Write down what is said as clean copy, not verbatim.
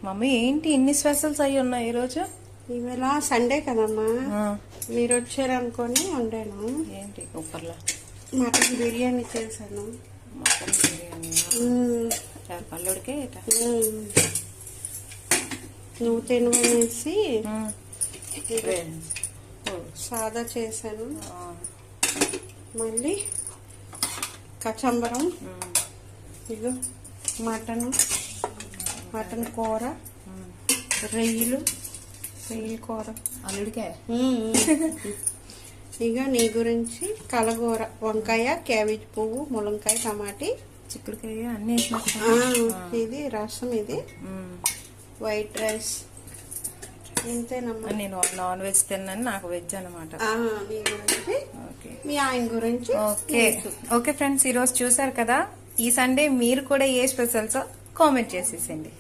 Mummy ఏంటి ఇన్ని specials అయ్యి ఉన్నాయి ఈరోజు? ఇవాళ సండే కదమ్మా, మీరు వచ్చారనుకొని వండాను. ఏంటి కుక్కర్లో మటన్ బిర్యానీ చేశాను. మటన్ బిర్యానీ పల్లుడికే నువ్వు తినవనేసి సాదా చేశాను. మళ్ళీ కచంబరం, ఇగో మటన్ కూర, రొయ్యలు కూర అల్లుడికే. ఇక నీ గురించి కలగూర, వంకాయ, క్యాబేజ్ పువ్వు, ములంకాయ, టమాటీ, చిక్కుడుకాయ అన్ని. ఇది రసం, ఇది వైట్ రైస్. ఇంతేనమ్మా. నేను నాన్ వెజ్ తిన్నాను, నాకు వెజ్ అనమాట. మీ గురించి, మీ ఆయన గురించి. ఓకే ఫ్రెండ్స్, ఈరోజు చూసారు కదా. ఈ సండే మీరు కూడా ఏ స్పెషల్స్ కామెంట్ చేసేసండి.